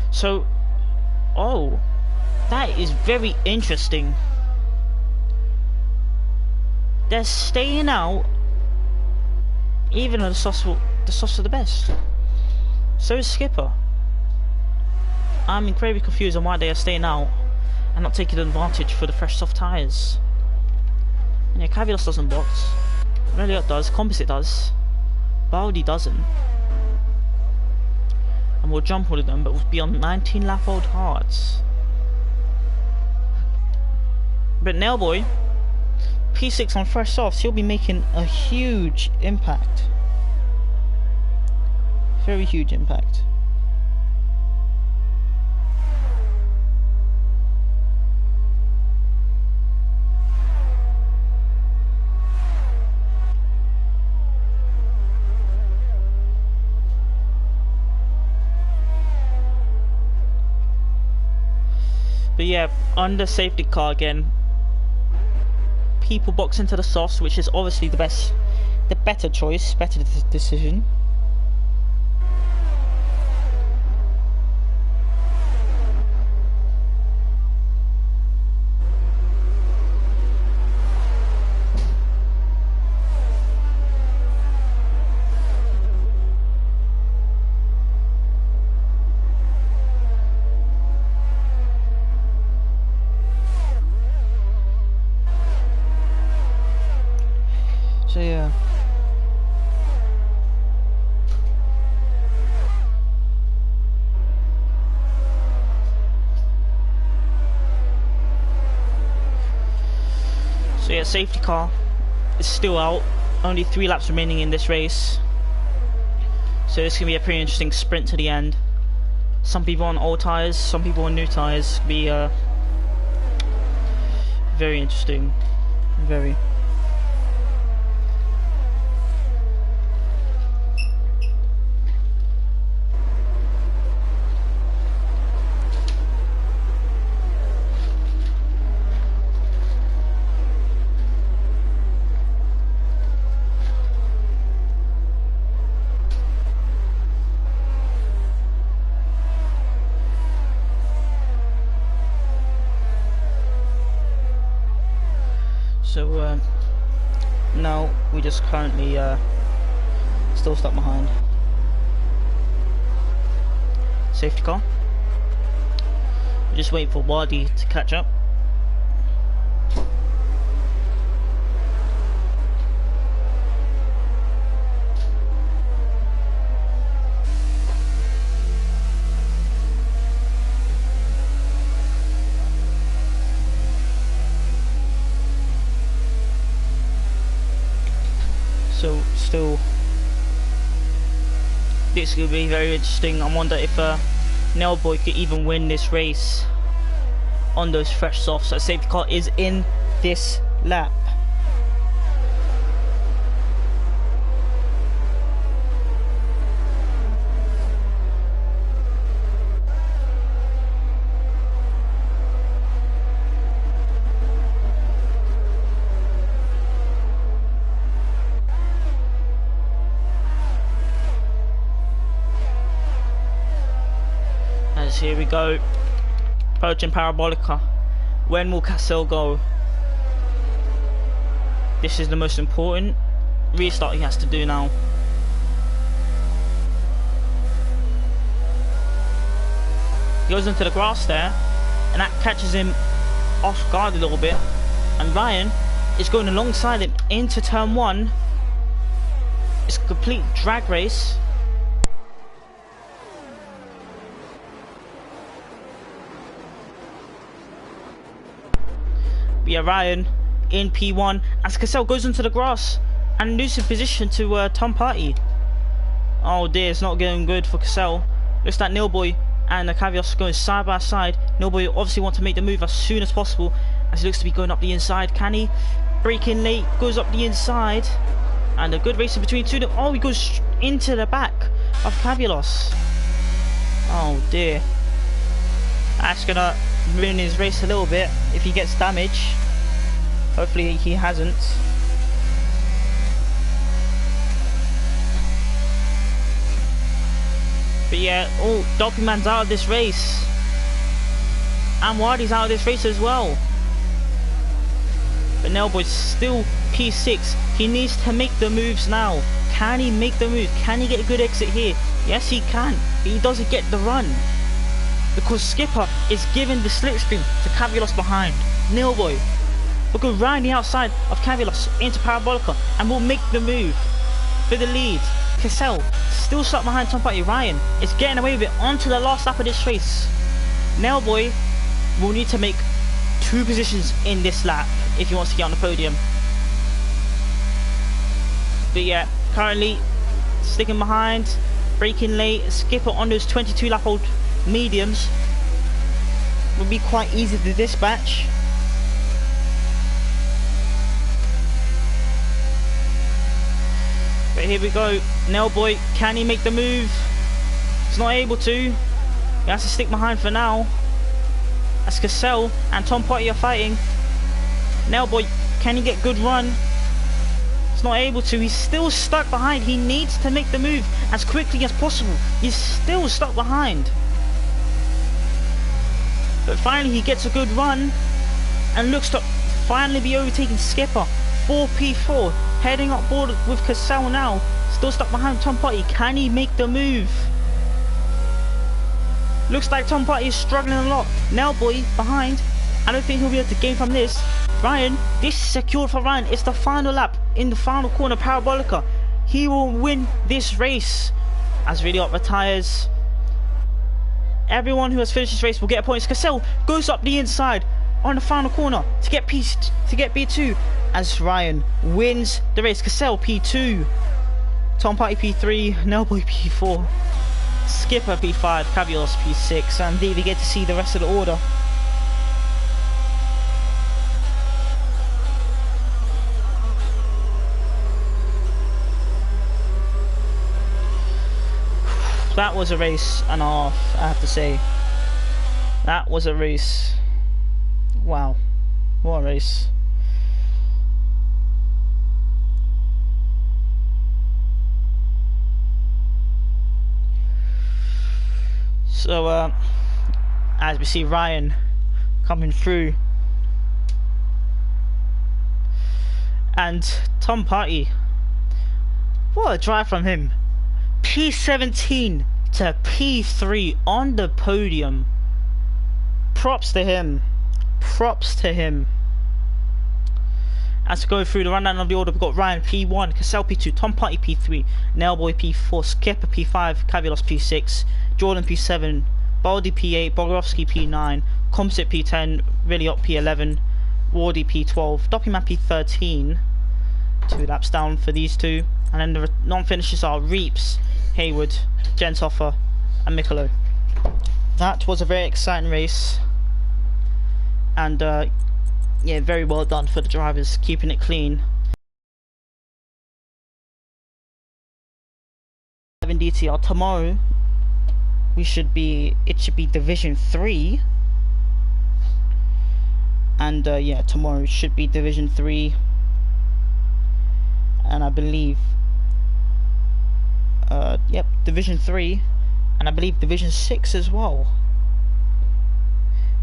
So, oh, that is very interesting. They're staying out, even though the softs are the best. So is Skipper. I'm incredibly confused on why they are staying out and not taking advantage for the fresh soft tyres. And yeah, Cavialos doesn't box. Reliot does, Composite does. Baldi doesn't. And we'll jump all of them, but we'll be on 19 lap old hards. But Nailboy, P6 on fresh softs, he'll be making a huge impact. Very huge impact. But yeah, under safety car again, people box into the softs, which is obviously the better choice, better decision. So yeah. So yeah, safety car is still out. Only 3 laps remaining in this race. So it's gonna be a pretty interesting sprint to the end. Some people on old tyres, some people on new tyres. Be very interesting. Very. So now we just currently still stuck behind. Safety car. We're just waiting for Wadi to catch up. So still, this will be very interesting. I wonder if Nailboy could even win this race on those fresh softs. A safety car is in this lap. Here we go, approaching Parabolica. When will Cassell go? This is the most important restart he has to do now. He goes into the grass there, and that catches him off guard a little bit, and Ryan is going alongside him into turn 1. It's a complete drag race. Yeah, Ryan in P1 as Cassell goes into the grass and loses position to Tom Party. Oh dear, it's not going good for Cassell. Looks like Nilboy and Cavios going side by side. Nilboy obviously wants to make the move as soon as possible as he looks to be going up the inside. Can he break in late? Goes up the inside, and a good racing between two. Oh, he goes into the back of Cavios. Oh dear, that's gonna ruin his race a little bit if he gets damage. Hopefully he hasn't. But yeah, oh, Doppelman's out of this race, and Wadi's out of this race as well. But Nailboy's still P6. He needs to make the moves now. Can he make the move? Can he get a good exit here? Yes, he can, but he doesn't get the run because Skipper is giving the slipstream to Cavilos behind. Nailboy will go round the outside of Cavilos into Parabolica and will make the move for the lead. Cassell still stuck behind Tom Party. Ryan is getting away with it onto the last lap of this race. Nailboy will need to make 2 positions in this lap if he wants to get on the podium. But yeah, currently sticking behind Braking late, skipper on those 22 lap old mediums would be quite easy to dispatch. But here we go, Nailboy, can he make the move? He's not able to. He has to stick behind for now. As Cassell and Tom Potty are fighting. Nailboy, can he get good run? He's not able to. He's still stuck behind. He needs to make the move as quickly as possible. He's still stuck behind. But finally he gets a good run and looks to finally be overtaking Skipper. 4P4 heading up board with Cassell now. Still stuck behind Tom Potty. Can he make the move? Looks like Tom Potty is struggling a lot. Nailboy behind. I don't think he'll be able to gain from this. Ryan, this is secured for Ryan. It's the final lap in the final corner, Parabolica. He will win this race as Really retires. Everyone who has finished this race will get points. Cassell goes up the inside on the final corner to get B2 as Ryan wins the race. Cassell P2, Tom Potty P3, Nailboy P4, Skipper P5, Cavios P6, and indeed we get to see the rest of the order. That was a race and a half, I have to say. That was a race. Wow, what a race. So, as we see Ryan coming through. And Tom Potty. What a drive from him. P17 to P3 on the podium. Props to him. Props to him. As we go through the rundown of the order, we've got Ryan P1, Cassell P2, Tom Potty P3, Nailboy P4, Skipper P5, Cavilos P6, Jordan P7, Baldy P8, Bogrovsky P9, Composite P10, Williot P11, Wardy P12, Doppyman P13. 2 laps down for these two. And then the non-finishers are Reeps, Hayward, Gentoffer and Mikolo. That was a very exciting race. And yeah, very well done for the drivers, keeping it clean. In DTR tomorrow, it should be Division 3. And yeah, tomorrow it should be Division 3. And I believe yep, Division 3, and I believe Division 6 as well.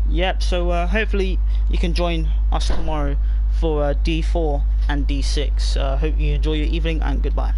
Yep, so hopefully you can join us tomorrow for D4 and D6. Hope you enjoy your evening, and goodbye.